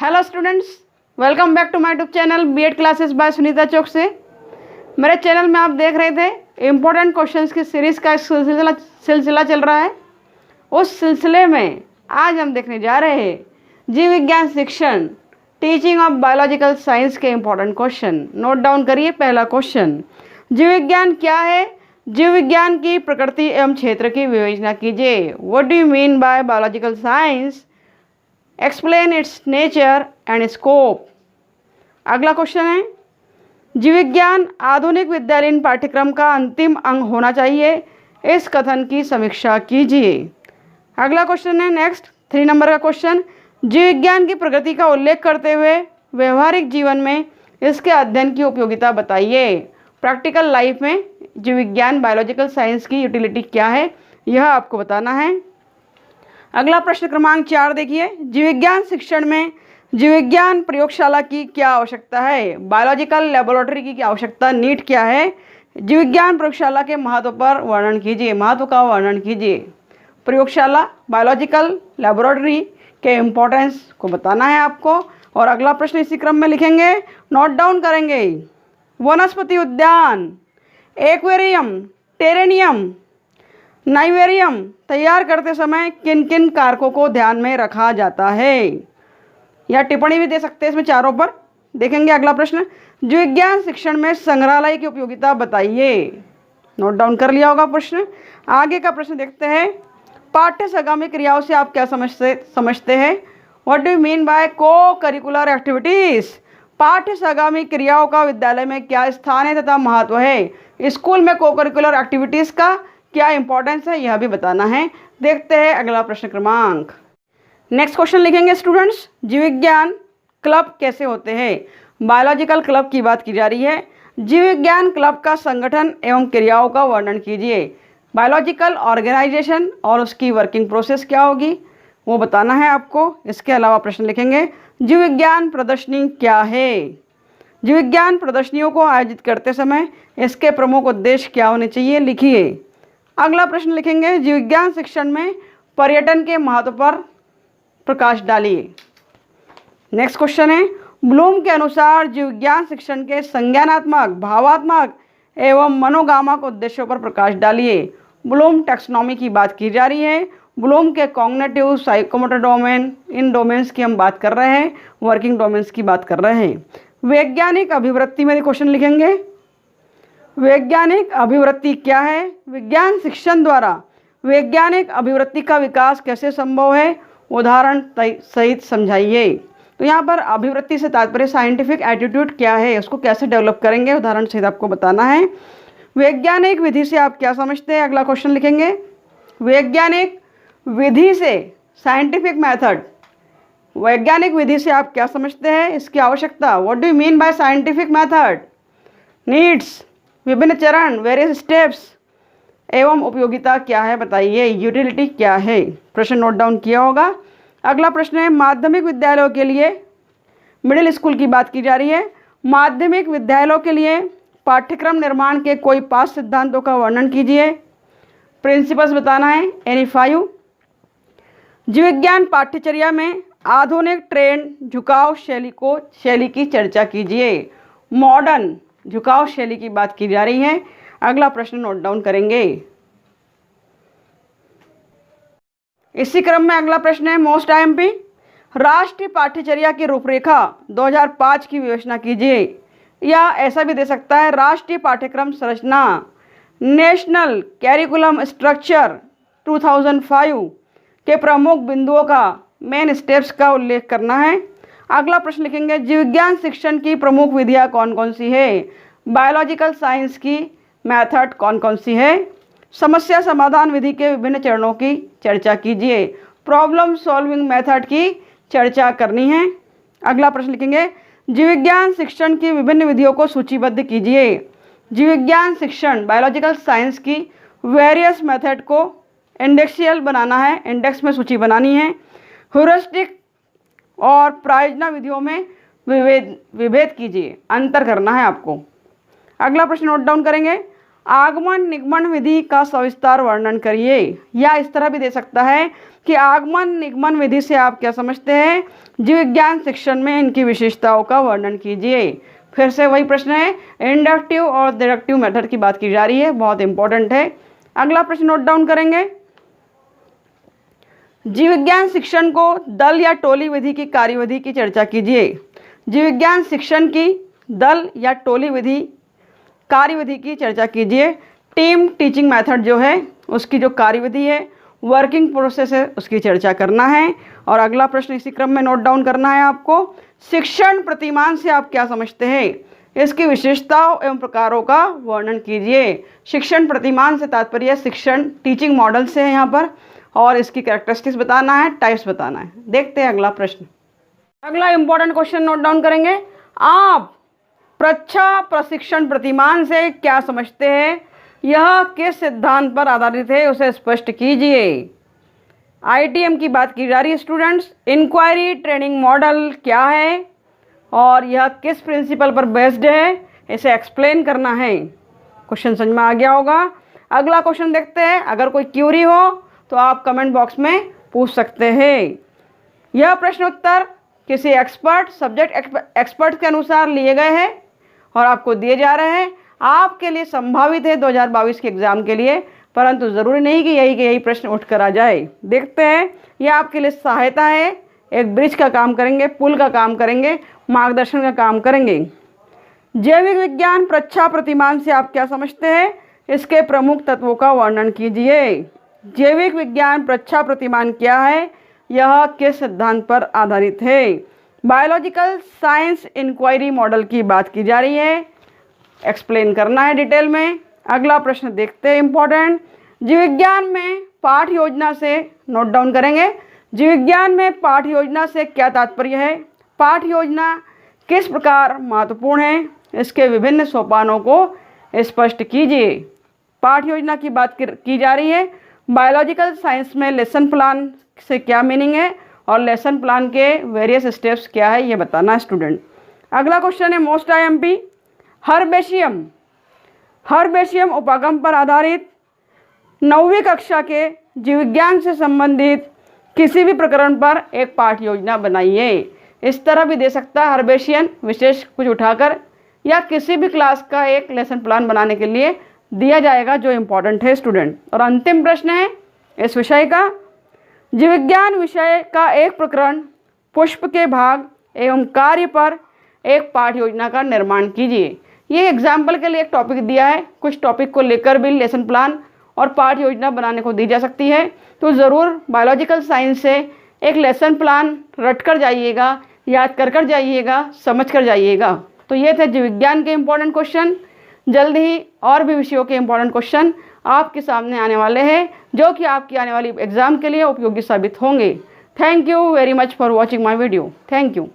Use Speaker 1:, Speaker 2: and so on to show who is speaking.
Speaker 1: Hello students, welcome back to my YouTube channel BEd classes by Sunita Chowk से। मेरे channel में आप देख रहे थे इम्पोर्टेंट क्वेश्चंस की सीरीज़ का सिलसिला चल रहा है। उस सिलसिले में आज हम देखने जा रहे हैं जीव विज्ञान शिक्षण टीचिंग ऑफ बायोलॉजिकल साइंस के इम्पोर्टेंट क्वेश्चन। नोट डाउन करिए। पहला क्वेश्चन, जीव विज्ञान क्या है? जीव विज्ञान की प्रकृति एवं क्षेत्र की विवेचना कीजिए। What do you mean by biological science? Explain it's nature and scope. अगला क्वेश्चन है, जीव विज्ञान आधुनिक विद्यालयीन पाठ्यक्रम का अंतिम अंग होना चाहिए। इस कथन की समीक्षा कीजिए। अगला क्वेश्चन है नेक्स्ट 3 नंबर का क्वेश्चन, जीव विज्ञान की प्रकृति का उल्लेख करते हुए व्यवहारिक जीवन में इसके अध्ययन की उपयोगिता बताइए। प्रैक्टिकल लाइफ में जीव विज्ञान बायोलॉजिकल साइंस की यूटिलिटी क्या है, यह आपको बताना है। अगला प्रश्न क्रमांक 4 देखिए, जीव विज्ञान शिक्षण में जीव विज्ञान प्रयोगशाला की क्या आवश्यकता है? बायोलॉजिकल लेबोरेटरी की क्या आवश्यकता, नीड क्या है? जीव विज्ञान प्रयोगशाला के महत्व पर वर्णन कीजिए, महत्व का वर्णन कीजिए। प्रयोगशाला बायोलॉजिकल लेबोरेटरी के इम्पोर्टेंस को बताना है आपको। और अगला प्रश्न इसी क्रम में लिखेंगे, नोट डाउन करेंगे। वनस्पति उद्यान, एक्वेरियम, टेरेनियम, नाइवेरियम तैयार करते समय किन किन कारकों को ध्यान में रखा जाता है? या टिप्पणी भी दे सकते हैं इसमें चारों पर। देखेंगे अगला प्रश्न, जीव विज्ञान शिक्षण में संग्रहालय की उपयोगिता बताइए। नोट डाउन कर लिया होगा प्रश्न। आगे का प्रश्न देखते हैं, पाठ्य संगामी क्रियाओं से आप क्या समझते हैं? What do you mean by को करिकुलर एक्टिविटीज़? पाठ्य संगामी क्रियाओं का विद्यालय में क्या स्थान है तथा महत्व है? स्कूल में को करिकुलर एक्टिविटीज़ का क्या इंपॉर्टेंस है, यह भी बताना है। देखते हैं अगला प्रश्न क्रमांक। नेक्स्ट क्वेश्चन लिखेंगे स्टूडेंट्स, जीव विज्ञान क्लब कैसे होते हैं? बायोलॉजिकल क्लब की बात की जा रही है। जीव विज्ञान क्लब का संगठन एवं क्रियाओं का वर्णन कीजिए। बायोलॉजिकल ऑर्गेनाइजेशन और उसकी वर्किंग प्रोसेस क्या होगी, वो बताना है आपको। इसके अलावा प्रश्न लिखेंगे, जीव विज्ञान प्रदर्शनी क्या है? जीव विज्ञान प्रदर्शनियों को आयोजित करते समय इसके प्रमुख उद्देश्य क्या होने चाहिए, लिखिए। अगला प्रश्न लिखेंगे, जीव विज्ञान शिक्षण में पर्यटन के महत्व पर प्रकाश डालिए। नेक्स्ट क्वेश्चन है, ब्लूम के अनुसार जीव विज्ञान शिक्षण के संज्ञानात्मक, भावात्मक एवं मनोगामक उद्देश्यों पर प्रकाश डालिए। ब्लूम टैक्सोनॉमी की बात की जा रही है। ब्लूम के कॉग्निटिव, साइकोमोटर डोमेन, इन डोमेन्स की हम बात कर रहे हैं, वर्किंग डोमेन्स की बात कर रहे हैं। वैज्ञानिक अभिवृत्ति में क्वेश्चन लिखेंगे, वैज्ञानिक अभिवृत्ति क्या है? विज्ञान शिक्षण द्वारा वैज्ञानिक अभिवृत्ति का विकास कैसे संभव है, उदाहरण सहित समझाइए। तो यहाँ पर अभिवृत्ति से तात्पर्य साइंटिफिक एटीट्यूड क्या है, उसको कैसे डेवलप करेंगे, उदाहरण सहित आपको बताना है। वैज्ञानिक विधि से आप क्या समझते हैं? अगला क्वेश्चन लिखेंगे, वैज्ञानिक विधि से, साइंटिफिक मेथड, वैज्ञानिक विधि से आप क्या समझते हैं, इसकी आवश्यकता। What do you mean by scientific method? Needs, विभिन्न चरण, वेरियस स्टेप्स एवं उपयोगिता क्या है बताइए, यूटिलिटी क्या है। प्रश्न नोट डाउन किया होगा। अगला प्रश्न है, माध्यमिक विद्यालयों के लिए, मिडिल स्कूल की बात की जा रही है। माध्यमिक विद्यालयों के लिए पाठ्यक्रम निर्माण के कोई 5 सिद्धांतों का वर्णन कीजिए। प्रिंसिपल्स बताना है, एनी 5। जीव विज्ञान पाठ्यचर्या में आधुनिक ट्रेंड झुकाव शैली की चर्चा कीजिए। मॉडर्न झुकाव शैली की बात की जा रही है। अगला प्रश्न नोट डाउन करेंगे। इसी क्रम में अगला प्रश्न है, मोस्ट आईएमपी, राष्ट्रीय पाठ्यचर्या की रूपरेखा 2005 की विवेचना कीजिए। या ऐसा भी दे सकता है, राष्ट्रीय पाठ्यक्रम संरचना, नेशनल कैरिकुलम स्ट्रक्चर 2005 के प्रमुख बिंदुओं का, मेन स्टेप्स का उल्लेख करना है। अगला प्रश्न लिखेंगे, जीव विज्ञान शिक्षण की प्रमुख विधियाँ कौन कौन सी है? बायोलॉजिकल साइंस की मेथड कौन कौन सी है? समस्या समाधान विधि के विभिन्न चरणों की चर्चा कीजिए। प्रॉब्लम सॉल्विंग मेथड की चर्चा करनी है। अगला प्रश्न लिखेंगे, जीव विज्ञान शिक्षण की विभिन्न विधियों को सूचीबद्ध कीजिए। जीव विज्ञान शिक्षण बायोलॉजिकल साइंस की वेरियस मेथड को इंडेक्सियल बनाना है, इंडेक्स में सूची बनानी है। ह्यूरिस्टिक और प्रायोजना विधियों में विभेद कीजिए, अंतर करना है आपको। अगला प्रश्न नोट डाउन करेंगे, आगमन निगमन विधि का सविस्तार वर्णन करिए। या इस तरह भी दे सकता है कि आगमन निगमन विधि से आप क्या समझते हैं, जीव विज्ञान शिक्षण में इनकी विशेषताओं का वर्णन कीजिए। फिर से वही प्रश्न है, इंडक्टिव और डिडक्टिव मेथड की बात की जा रही है, बहुत इंपॉर्टेंट है। अगला प्रश्न नोट डाउन करेंगे, जीव विज्ञान शिक्षण को दल या टोली विधि की कार्यविधि की चर्चा कीजिए। जीव विज्ञान शिक्षण की दल या टोली विधि कार्यविधि की चर्चा कीजिए। टीम टीचिंग मेथड जो है उसकी जो कार्यविधि है, वर्किंग प्रोसेस है, उसकी चर्चा करना है। और अगला प्रश्न इसी क्रम में नोट डाउन करना है आपको, शिक्षण प्रतिमान से आप क्या समझते हैं, इसकी विशेषताओं एवं प्रकारों का वर्णन कीजिए। शिक्षण प्रतिमान से तात्पर्य शिक्षण टीचिंग मॉडल से है यहाँ पर, और इसकी कैरेक्टरिस्टिक्स बताना है, टाइप्स बताना है। देखते हैं अगला प्रश्न। अगला इंपॉर्टेंट क्वेश्चन नोट डाउन करेंगे, आप प्रच्छा प्रशिक्षण प्रतिमान से क्या समझते हैं, यह किस सिद्धांत पर आधारित है, उसे स्पष्ट कीजिए। ITM की बात की जा रही है स्टूडेंट्स। इंक्वायरी ट्रेनिंग मॉडल क्या है और यह किस प्रिंसिपल पर बेस्ड है, इसे एक्सप्लेन करना है। क्वेश्चन समझ में आ गया होगा। अगला क्वेश्चन देखते हैं, अगर कोई क्यूरी हो तो आप कमेंट बॉक्स में पूछ सकते हैं। यह प्रश्न उत्तर किसी एक्सपर्ट सब्जेक्ट एक्सपर्ट के अनुसार लिए गए हैं और आपको दिए जा रहे हैं। आपके लिए संभावित है 2022 के एग्ज़ाम के लिए, परंतु ज़रूरी नहीं कि यही प्रश्न उठ कर आ जाए। देखते हैं, यह आपके लिए सहायता है, एक ब्रिज का काम करेंगे, पुल का काम करेंगे, मार्गदर्शन का काम करेंगे। जैविक विज्ञान प्रच्छा प्रतिमान से आप क्या समझते हैं, इसके प्रमुख तत्वों का वर्णन कीजिए। जैविक विज्ञान प्रच्छा प्रतिमान क्या है, यह किस सिद्धांत पर आधारित है। बायोलॉजिकल साइंस इंक्वायरी मॉडल की बात की जा रही है, एक्सप्लेन करना है डिटेल में। अगला प्रश्न देखते हैं इंपॉर्टेंट, जीव विज्ञान में पाठ योजना से नोट डाउन करेंगे। जीव विज्ञान में पाठ योजना से क्या तात्पर्य है, पाठ योजना किस प्रकार महत्वपूर्ण है, इसके विभिन्न सोपानों को स्पष्ट कीजिए। पाठ योजना की बात की जा रही है। बायोलॉजिकल साइंस में लेसन प्लान से क्या मीनिंग है और लेसन प्लान के वेरियस स्टेप्स क्या है, ये बताना है स्टूडेंट। अगला क्वेश्चन है मोस्ट IMP, हर्बेशियम उपागम पर आधारित 9वीं कक्षा के जीव विज्ञान से संबंधित किसी भी प्रकरण पर एक पाठ योजना बनाइए। इस तरह भी दे सकता है, हर्बेशियन विशेष कुछ उठाकर, या किसी भी क्लास का एक लेसन प्लान बनाने के लिए दिया जाएगा जो इम्पोर्टेंट है स्टूडेंट। और अंतिम प्रश्न है इस विषय का, जीव विज्ञान विषय का एक प्रकरण पुष्प के भाग एवं कार्य पर एक पाठ योजना का निर्माण कीजिए। ये एग्जाम्पल के लिए एक टॉपिक दिया है, कुछ टॉपिक को लेकर भी लेसन प्लान और पाठ योजना बनाने को दी जा सकती है। तो ज़रूर बायोलॉजिकल साइंस से एक लेसन प्लान रट कर जाइएगा, याद कर जाइएगा, समझ कर जाइएगा। तो ये थे जीव विज्ञान के इम्पोर्टेंट क्वेश्चन। जल्द ही और भी विषयों के इम्पोर्टेंट क्वेश्चन आपके सामने आने वाले हैं, जो कि आपकी आने वाली एग्ज़ाम के लिए उपयोगी साबित होंगे। Thank you very much for watching my video. Thank you.